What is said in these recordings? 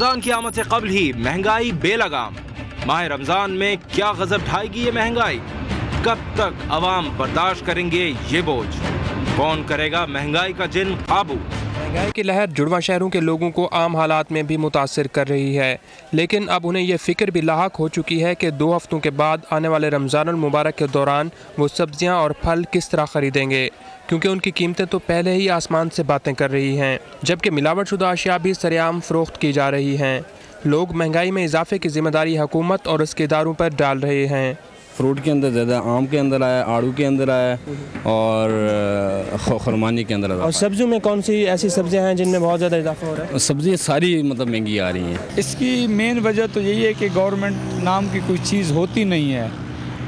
रमजान की आमद से कबल ही महंगाई बेलगाम। माह रमजान में क्या गजब ढाएगी ये महंगाई? कब तक अवाम बर्दाश्त करेंगे ये बोझ? कौन करेगा महंगाई का जिन काबू? महंगाई की लहर जुड़वा शहरों के लोगों को आम हालात में भी मुतासिर कर रही है, लेकिन अब उन्हें यह फिक्र भी लाहक हो चुकी है कि 2 हफ्तों के बाद आने वाले रमज़ानुल मुबारक के दौरान वो सब्जियां और फल किस तरह ख़रीदेंगे, क्योंकि उनकी कीमतें तो पहले ही आसमान से बातें कर रही हैं, जबकि मिलावटशुदा अशिया भी सरेआम फ़रोख्त की जा रही हैं। लोग महंगाई में इजाफे की जिम्मेदारी हुकूमत और उसके इदारों पर डाल रहे हैं। फ्रूट के अंदर ज़्यादा आम के अंदर आया, आड़ू के अंदर आया और खुरमानी के अंदर आया। और सब्जियों में कौन सी ऐसी सब्जियां हैं जिनमें बहुत ज़्यादा इजाफा हो रहा है? सब्ज़ी सारी मतलब महंगी आ रही हैं। इसकी मेन वजह तो यही है कि गवर्नमेंट नाम की कोई चीज़ होती नहीं है,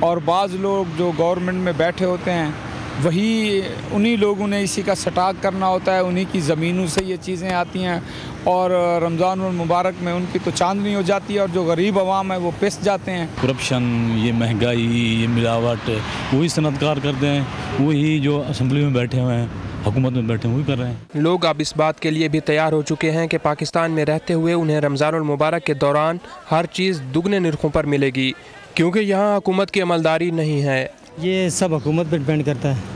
और बाज़ लोग जो गवर्नमेंट में बैठे होते हैं वही उन्हीं लोगों ने इसी का स्टॉक करना होता है, उन्हीं की ज़मीनों से ये चीज़ें आती हैं और रमज़ानुल मुबारक में उनकी तो चांदनी हो जाती है और जो गरीब अवाम है वो पिस जाते हैं। करप्शन, ये महंगाई, ये मिलावट, वही सनतकार करते हैं, वही जो असम्बली में बैठे हुए हैं, हुकूमत में बैठे हुए कर रहे हैं। लोग अब इस बात के लिए भी तैयार हो चुके हैं कि पाकिस्तान में रहते हुए उन्हें रमज़ानुल मुबारक के दौरान हर चीज़ दुगने निर्खों पर मिलेगी, क्योंकि यहाँ हुकूमत की अमलदारी नहीं है। ये सब हुकूमत पर डिपेंड करता है।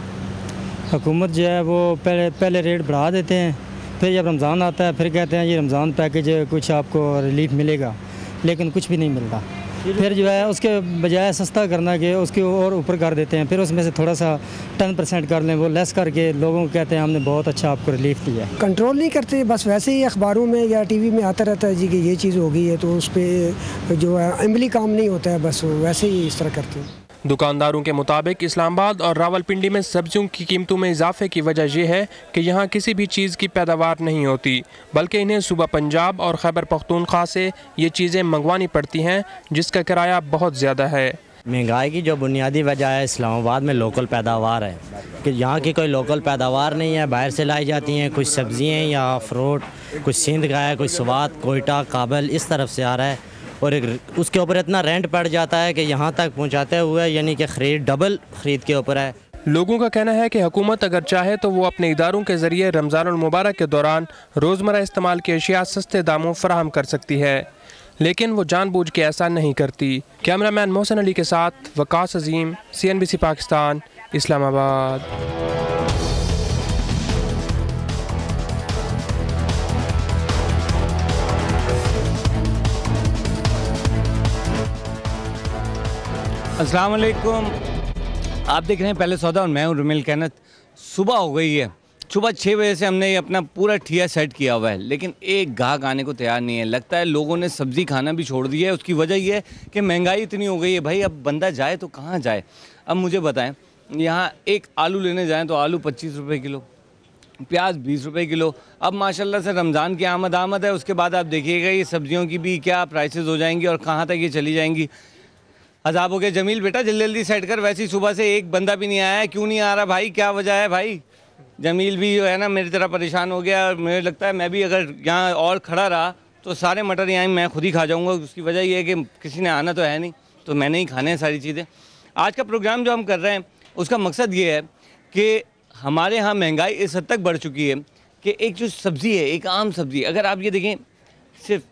हुकूमत जो है वो पहले रेट बढ़ा देते हैं, फिर जब रमज़ान आता है फिर कहते हैं ये रमज़ान पैकेज कुछ आपको रिलीफ मिलेगा, लेकिन कुछ भी नहीं मिलता। फिर जो है उसके बजाय सस्ता करना के उसके और ऊपर कर देते हैं, फिर उसमें से थोड़ा सा 10% कर लें, वो लेस करके लोगों को कहते हैं हमने बहुत अच्छा आपको रिलीफ दिया। कंट्रोल नहीं करते, बस वैसे ही अखबारों में या टीवी में आता रहता है जी कि ये चीज़ हो गई है, तो उस पर जो है अमली काम नहीं होता है, बस वैसे ही इस तरह करते हैं। दुकानदारों के मुताबिक इस्लामाबाद और रावलपिंडी में सब्जियों की कीमतों में इजाफे की वजह यह है कि यहाँ किसी भी चीज़ की पैदावार नहीं होती, बल्कि इन्हें सूबा पंजाब और खैबर पख्तूनख्वा से ये चीज़ें मंगवानी पड़ती हैं, जिसका किराया बहुत ज़्यादा है। महंगाई की जो बुनियादी वजह है इस्लामाबाद में लोकल पैदावार है, कि यहाँ की कोई लोकल पैदावार नहीं है, बाहर से लाई जाती हैं। कुछ सब्जियाँ या फ्रूट कुछ सिंध का है, कुछ स्वात, कोयटा, काबल इस तरफ से आ रहा है, और उसके ऊपर इतना रेंट पड़ जाता है कि यहाँ तक पहुँचाते हुए यानी कि खरीद डबल खरीद के ऊपर है। लोगों का कहना है कि हुकूमत अगर चाहे तो वो अपने इदारों के ज़रिए रमज़ानुल मुबारक के दौरान रोज़मर्रा इस्तेमाल की अशिया सस्ते दामों फराहम कर सकती है, लेकिन वो जानबूझ के ऐसा नहीं करती। कैमरामैन मोहसिन अली के साथ वकास अजीम, CNBC पाकिस्तान, इस्लामाबाद। अस्सलाम वालेकुम, आप देख रहे हैं पहले सौदा और मैं हूं रुमिल कहनत। सुबह हो गई है, सुबह 6 बजे से हमने ये अपना पूरा ठिया सेट किया हुआ है, लेकिन एक गाहक आने को तैयार नहीं है। लगता है लोगों ने सब्ज़ी खाना भी छोड़ दिया है। उसकी वजह ये है कि महंगाई इतनी हो गई है। भाई अब बंदा जाए तो कहाँ जाए? अब मुझे बताएं, यहाँ एक आलू लेने जाएँ तो आलू 25 रुपये किलो, प्याज 20 रुपये किलो। अब माशाल्लाह से रमज़ान की आमद है, उसके बाद आप देखिएगा ये सब्ज़ियों की भी क्या प्राइसेस हो जाएंगी और कहाँ तक ये चली जाएंगी। अजाब हो गया। जमील बेटा जल्दी जल्दी सेट कर, वैसे ही सुबह से एक बंदा भी नहीं आया है। क्यों नहीं आ रहा भाई, क्या वजह है भाई? जमील भी जो है ना मेरी तरह परेशान हो गया, और मुझे लगता है मैं भी अगर यहाँ और खड़ा रहा तो सारे मटर यहाँ मैं खुद ही खा जाऊँगा। उसकी वजह ये है कि किसी ने आना तो है नहीं, तो मैंने ही खाने हैं सारी चीज़ें। आज का प्रोग्राम जो हम कर रहे हैं उसका मकसद ये है कि हमारे यहाँ महंगाई इस हद तक बढ़ चुकी है कि एक जो सब्ज़ी है, एक आम सब्ज़ी, अगर आप ये देखें, सिर्फ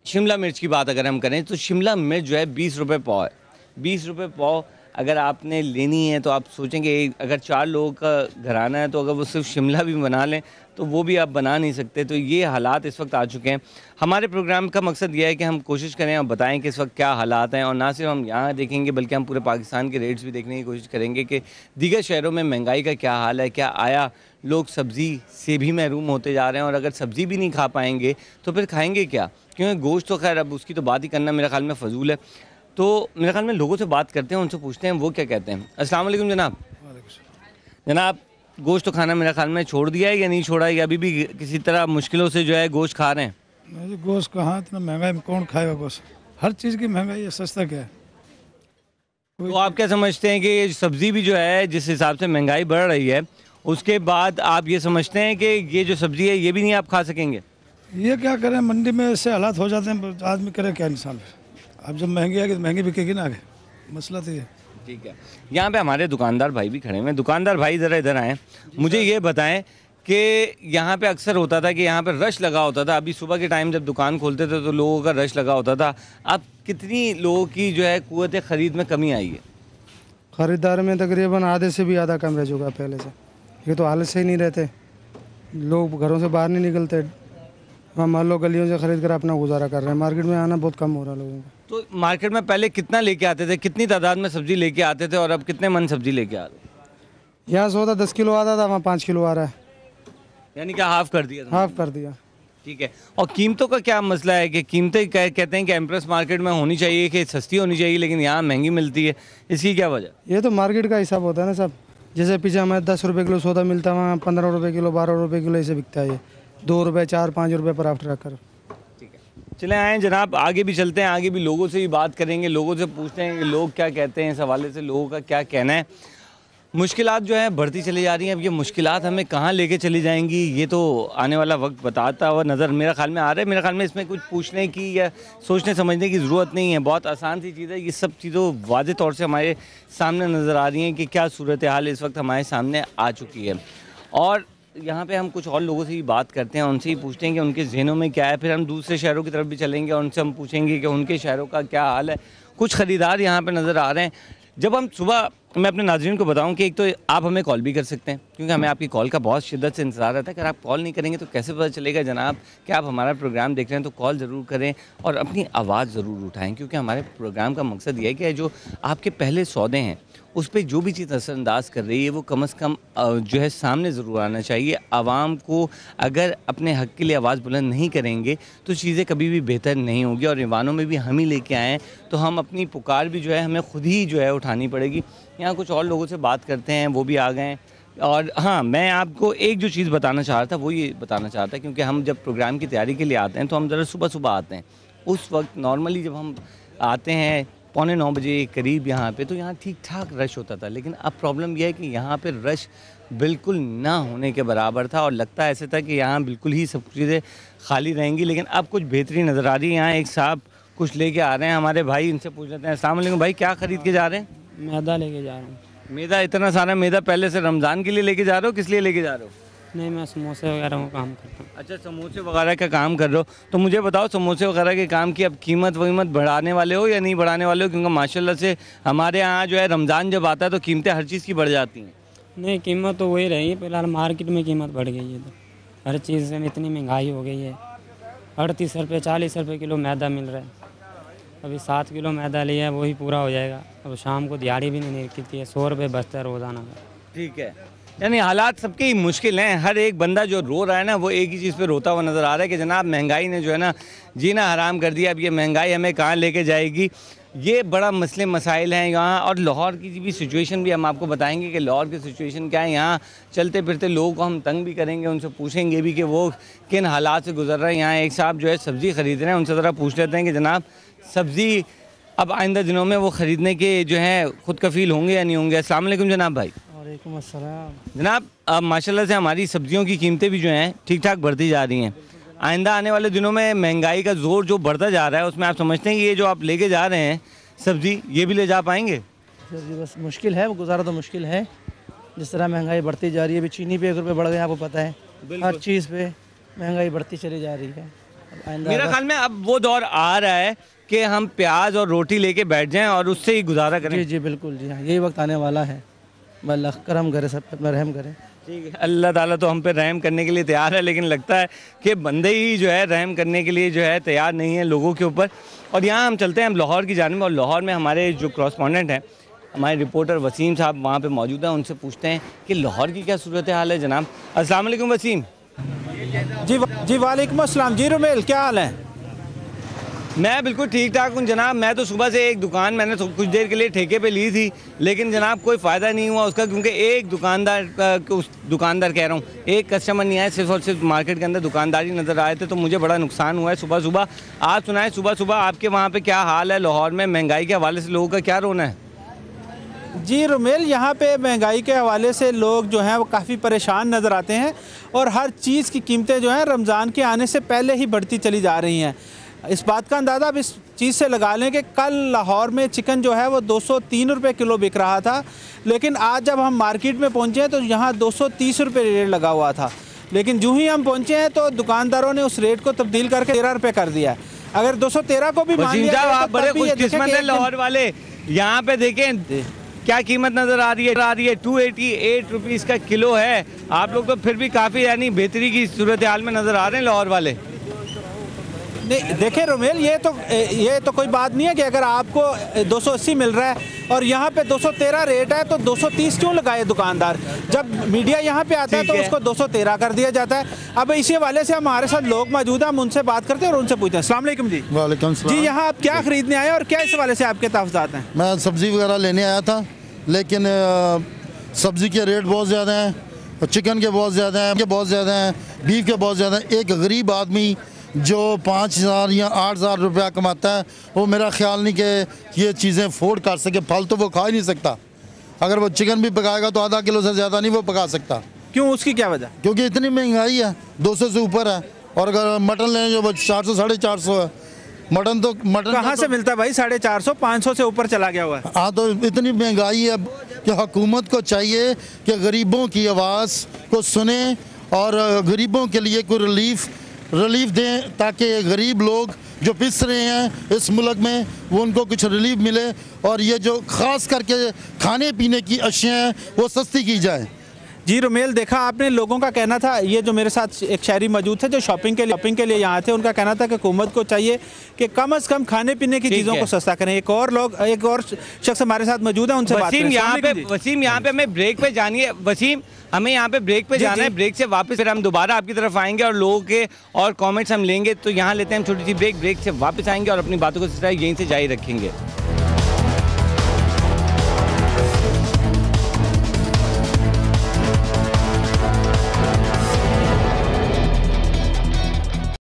शिमला मिर्च की बात अगर हम करें तो शिमला मिर्च जो है 20 रुपये पाव है। 20 रुपये पाव अगर आपने लेनी है तो आप सोचेंगे अगर 4 लोगों का घराना है तो अगर वो सिर्फ शिमला भी बना लें तो वो भी आप बना नहीं सकते। तो ये हालात इस वक्त आ चुके हैं। हमारे प्रोग्राम का मकसद ये है कि हम कोशिश करें और बताएं कि इस वक्त क्या हालात हैं, और ना सिर्फ हम यहाँ देखेंगे बल्कि हम पूरे पाकिस्तान के रेट्स भी देखने की कोशिश करेंगे कि दीगर शहरों में महंगाई का क्या हाल है। क्या आया लोग सब्ज़ी से भी महरूम होते जा रहे हैं, और अगर सब्ज़ी भी नहीं खा पाएंगे तो फिर खाएँगे क्या? क्योंकि गोश्त तो खैर अब उसकी तो बात ही करना मेरे ख्याल में फ़जूल है। तो मेरे ख्याल में लोगों से बात करते हैं, उनसे पूछते हैं वो क्या कहते हैं। अस्सलाम वालेकुम जनाब। जनाब गोश्त तो खाना मेरे ख्याल में छोड़ दिया है या नहीं छोड़ा है, या अभी भी किसी तरह मुश्किलों से जो है गोश्त खा रहे हैं? नहीं, गोश्त कहाँ, इतना महंगाई में कौन खाएगा गोश्त? हर चीज़ की महंगाई है, सस्ता क्या है? तो आप क्या समझते हैं कि ये सब्ज़ी भी जो है जिस हिसाब से महंगाई बढ़ रही है उसके बाद आप ये समझते हैं कि ये जो सब्ज़ी है ये भी नहीं आप खा सकेंगे? ये क्या करें, मंडी में ऐसे हालात हो जाते हैं, आदमी करे क्या इंसान? अब जब महंगी आएगी तो महंगी बिकेगी ना आगे, मसला तो ये। ठीक है, यहाँ पे हमारे दुकानदार भाई भी खड़े हैं। दुकानदार भाई ज़रा इधर आएँ, मुझे ये बताएं कि यहाँ पे अक्सर होता था कि यहाँ पे रश लगा होता था। अभी सुबह के टाइम जब दुकान खोलते थे तो लोगों का रश लगा होता था। अब कितनी लोगों की जो है कुव्वत ख़रीद में कमी आई है? ख़रीदार में तकरीबन आधे से भी ज़्यादा कम रह चुका है पहले से। ये तो हालत से ही नहीं रहते, लोग घरों से बाहर नहीं निकलते। हम मान लो गलियों से ख़रीद कर अपना गुजारा कर रहे हैं। मार्केट में आना बहुत कम हो रहा है लोगों का। तो मार्केट में पहले कितना लेके आते थे, कितनी तादाद में सब्ज़ी लेके आते थे और अब कितने मन सब्ज़ी लेके आ रहे हैं? यहाँ सौदा 10 किलो आता था, वहाँ 5 किलो आ रहा है। यानी कि हाफ कर दिया? हाफ कर दिया। ठीक है। और कीमतों का क्या मसला है कि कीमतें कहते हैं कि एम्प्रेस मार्केट में होनी चाहिए कि सस्ती होनी चाहिए, लेकिन यहाँ महंगी मिलती है, इसकी क्या वजह? ये तो मार्केट का हिसाब होता है ना सब। जैसे पीछे हमें 10 रुपये किलो सौदा मिलता है, वहाँ 15 रुपये किलो 12 रुपये किलो ऐसे बिकता है। ये 2 रुपये 4-5 रुपये पर आफ्टर रखकर। ठीक है, चले आएँ जनाब, आगे भी चलते हैं, आगे भी लोगों से भी बात करेंगे, लोगों से पूछते हैं कि लोग क्या कहते हैं इस हवाले से, लोगों का क्या कहना है। मुश्किलात जो है बढ़ती चली जा रही हैं। अब ये मुश्किलात हमें कहाँ लेके चली जाएंगी ये तो आने वाला वक्त बताता हुआ नज़र मेरा ख्याल में आ रहा है। मेरे ख्याल में इसमें कुछ पूछने की या सोचने समझने की ज़रूरत नहीं है, बहुत आसान सी चीज़ है। ये सब चीज़ों वाज़े तौर से हमारे सामने नज़र आ रही हैं कि क्या सूरत हाल इस वक्त हमारे सामने आ चुकी है। और यहाँ पे हम कुछ और लोगों से ही बात करते हैं, उनसे ही पूछते हैं कि उनके जहनों में क्या है। फिर हम दूसरे शहरों की तरफ भी चलेंगे और उनसे हम पूछेंगे कि उनके शहरों का क्या हाल है। कुछ ख़रीदार यहाँ पर नज़र आ रहे हैं। जब हम सुबह, मैं अपने नाज़रीन को बताऊं कि एक तो आप हमें कॉल भी कर सकते हैं, क्योंकि हमें आपकी कॉल का बहुत शिद्दत से इंतज़ार रहता है। अगर आप कॉल नहीं करेंगे तो कैसे पता चलेगा जनाब कि आप हमारा प्रोग्राम देख रहे हैं। तो कॉल ज़रूर करें और अपनी आवाज़ ज़रूर उठाएं, क्योंकि हमारे प्रोग्राम का मकसद ये है कि जो आपके पहले सौदे हैं उस पर जो भी चीज़ असरअंदाज कर रही है वो कम से कम जो है सामने ज़रूर आना चाहिए। आवाम को अगर अपने हक़ के लिए आवाज़ बुलंद नहीं करेंगे तो चीज़ें कभी भी बेहतर नहीं होगी। और ईवानों में भी हम ही लेके आएँ तो हम अपनी पुकार भी जो है हमें ख़ुद ही जो है उठानी पड़ेगी। यहाँ कुछ और लोगों से बात करते हैं, वो भी आ गए हैं। और हाँ, मैं आपको एक जो चीज़ बताना चाह रहा था वो ये बताना चाहता, क्योंकि हम जब प्रोग्राम की तैयारी के लिए आते हैं तो हम ज़रा सुबह सुबह आते हैं। उस वक्त नॉर्मली जब हम आते हैं 8:45 बजे करीब यहाँ पे, तो यहाँ ठीक ठाक रश होता था। लेकिन अब प्रॉब्लम यह है कि यहाँ पे रश बिल्कुल ना होने के बराबर था और लगता ऐसे था कि यहाँ बिल्कुल ही सब चीज़ें खाली रहेंगी। लेकिन अब कुछ बेहतरी नज़र आ रही है। यहाँ एक साहब कुछ लेके आ रहे हैं, हमारे भाई, इनसे पूछ लेते हैं। अस्सलाम वालेकुम भाई, क्या ख़रीद के जा रहे हैं? मैदा लेके जा रहा हूँ। मैदा? इतना सारा मैदा पहले से रमज़ान के लिए लेके जा रहे हो, किस लिए लेके जा रहे हो? नहीं, मैं समोसे वगैरह का काम करता हूँ। अच्छा, समोसे वगैरह का काम कर रहे हो। तो मुझे बताओ, समोसे वगैरह के काम की अब कीमत वीमत बढ़ाने वाले हो या नहीं बढ़ाने वाले हो? क्योंकि माशाल्लाह से हमारे यहाँ जो है रमज़ान जब आता है तो कीमतें हर चीज़ की बढ़ जाती हैं। नहीं, कीमत तो वही रहेगी। फिलहाल मार्केट में कीमत बढ़ गई है, तो हर चीज़ में इतनी महंगाई हो गई है। 38 रुपये 40 रुपये किलो मैदा मिल रहा है। अभी 7 किलो मैदा लिया है, वही पूरा हो जाएगा। अब शाम को दिहाड़ी भी नहीं निकलती है, 100 रुपये बचता है रोज़ाना का। ठीक है, यानी हालात सबके ही मुश्किल हैं। हर एक बंदा जो रो रहा है ना, वो एक ही चीज़ पे रोता हुआ नज़र आ रहा है कि जनाब महंगाई ने जो है ना जीना हराम कर दिया। अब ये महंगाई हमें कहाँ लेके जाएगी, ये बड़ा मसले मसाइल हैं यहाँ। और लाहौर की भी सिचुएशन भी हम आपको बताएंगे कि लाहौर की सिचुएशन क्या है। यहाँ चलते फिरते लोगों को हम तंग भी करेंगे, उनसे पूछेंगे भी कि वो किन हालात से गुजर रहे हैं। यहाँ एक साहब जो है सब्ज़ी ख़रीद रहे हैं, उनसे ज़रा पूछ लेते हैं कि जनाब सब्ज़ी अब आइंदा दिनों में वो ख़रीदने के जो है खुद कफ़ील होंगे या नहीं होंगे। अस्सलाम वालेकुम जनाब भाई। वालेकुम अस्सलाम। जनाब, अब माशाल्लाह से हमारी सब्जियों की कीमतें भी जो हैं ठीक ठाक बढ़ती जा रही हैं। आइंदा आने वाले दिनों में महंगाई का जोर जो बढ़ता जा रहा है, उसमें आप समझते हैं कि ये जो आप लेके जा रहे हैं सब्ज़ी, ये भी ले जा पाएंगे? सर जी, बस मुश्किल है, गुजारा तो मुश्किल है। जिस तरह महंगाई बढ़ती जा रही है, अभी चीनी पे 1 रुपये बढ़ गए, आपको पता है। हर चीज़ पे महंगाई बढ़ती चली जा रही है। मेरा ख्याल में अब वो दौर आ रहा है कि हम प्याज और रोटी लेके बैठ जाएं और उससे ही गुजारा करें। जी जी बिल्कुल, जी हाँ, यही वक्त आने वाला है। अल्लाह करम करे, सब पे रहम करे। ठीक है, अल्लाह ताला तो हम पे रहम करने के लिए तैयार है, लेकिन लगता है कि बंदे ही जो है रहम करने के लिए जो है तैयार नहीं है लोगों के ऊपर। और यहाँ हम चलते हैं हम लाहौर की जानिब, और लाहौर में हमारे जो कॉरेस्पॉन्डेंट हैं, हमारे रिपोर्टर वसीम साहब वहाँ पे मौजूद हैं। उनसे पूछते हैं कि लाहौर की क्या सूरत हाल है। जनाब अस्सलाम वालेकुम वसीम। जी वालेकुम अस्सलाम। जी रुमेल, क्या हाल है? मैं बिल्कुल ठीक ठाक हूँ जनाब। मैं तो सुबह से एक दुकान मैंने कुछ देर के लिए ठेके पे ली थी, लेकिन जनाब कोई फ़ायदा नहीं हुआ उसका, क्योंकि एक दुकानदार कह रहा हूँ, एक कस्टमर नहीं आया। सिर्फ और सिर्फ मार्केट के अंदर दुकानदारी नज़र आए थे, तो मुझे बड़ा नुकसान हुआ है सुबह सुबह। आप सुनाएं, सुबह सुबह आपके वहाँ पे क्या हाल है लाहौर में? महंगाई के हवाले से लोगों का क्या रोना है? जी रुमेल, यहाँ पे महंगाई के हवाले से लोग जो हैं वो काफ़ी परेशान नज़र आते हैं, और हर चीज़ की कीमतें जो हैं रमज़ान के आने से पहले ही बढ़ती चली जा रही हैं। इस बात का अंदाज़ा अब इस चीज़ से लगा लें कि कल लाहौर में चिकन जो है वो 203 रुपये किलो बिक रहा था, लेकिन आज जब हम मार्केट में पहुँचे तो यहाँ 230 रुपये रेट लगा हुआ था। लेकिन जो ही हम पहुंचे हैं तो दुकानदारों ने उस रेट को तब्दील करके 13 रुपये कर दिया है। अगर 213 को भी मान लिया आप बड़े खुशकिस्मत हैं लाहौर वाले। यहाँ पे देखें क्या कीमत नजर आ रही है 288 रुपीज़ का किलो है। आप लोग तो फिर भी काफ़ी यानी बेहतरी की सूरत हाल में नज़र आ रहे हैं लाहौर वाले। नहीं देखें रोमेल, ये तो कोई बात नहीं है कि अगर आपको 280 मिल रहा है और यहाँ पे 213 रेट है तो 230 क्यों लगाए दुकानदार। जब मीडिया यहाँ पे आता है तो उसको 213 कर दिया जाता है। अब इसी वाले से हमारे साथ लोग मौजूद हैं, हम उनसे बात करते हैं और उनसे पूछते हैं। अस्सलाम वालेकुम जी। वालेकुम सलाम। जी, यहाँ आप क्या खरीदने आए और क्या इस वाले से आपके तहफ़्ज़ात हैं? मैं सब्ज़ी वगैरह लेने आया था, लेकिन सब्ज़ी के रेट बहुत ज़्यादा हैं, चिकन के बहुत ज़्यादा हैं, बीफ के बहुत ज़्यादा हैं। एक गरीब आदमी जो 5,000 या 8,000 रुपया कमाता है वो मेरा ख्याल नहीं कि ये चीज़ें अफोर्ड कर सके। फल तो वो खा ही नहीं सकता। अगर वो चिकन भी पकाएगा तो आधा किलो से ज़्यादा नहीं वो पका सकता। क्यों, उसकी क्या वजह? क्योंकि इतनी महंगाई है, 200 से ऊपर है। और अगर मटन लें जो 400 450 है, मटन कहाँ से मिलता है भाई? 450 500 से ऊपर चला गया हुआ है। हाँ, तो इतनी महंगाई है कि हुकूमत को चाहिए कि गरीबों की आवाज़ को सुने और गरीबों के लिए कोई रिलीफ दें, ताकि गरीब लोग जो पिस रहे हैं इस मुल्क में वो उनको कुछ रिलीफ मिले और ये जो ख़ास करके खाने पीने की अशियाँ हैं वो सस्ती की जाए। जी रोमेल, देखा आपने, लोगों का कहना था, ये जो मेरे साथ एक शहरी मौजूद थे जो शॉपिंग के लिए यहाँ थे, उनका कहना था कि हुकूमत को चाहिए कि कम से कम खाने पीने की चीज़ों को सस्ता करें। एक और शख्स हमारे साथ मौजूद है, उनसे बात करें। वसीम, यहाँ पे हमें ब्रेक पे जानी है। वसीम, हमें यहाँ पे ब्रेक पे जाना है। ब्रेक से वापस फिर हम दोबारा आपकी तरफ आएंगे और लोगों के और कमेंट्स हम लेंगे। तो यहाँ लेते हैं हम छोटी सी ब्रेक से वापस आएंगे और अपनी बातों को यहीं से जारी रखेंगे।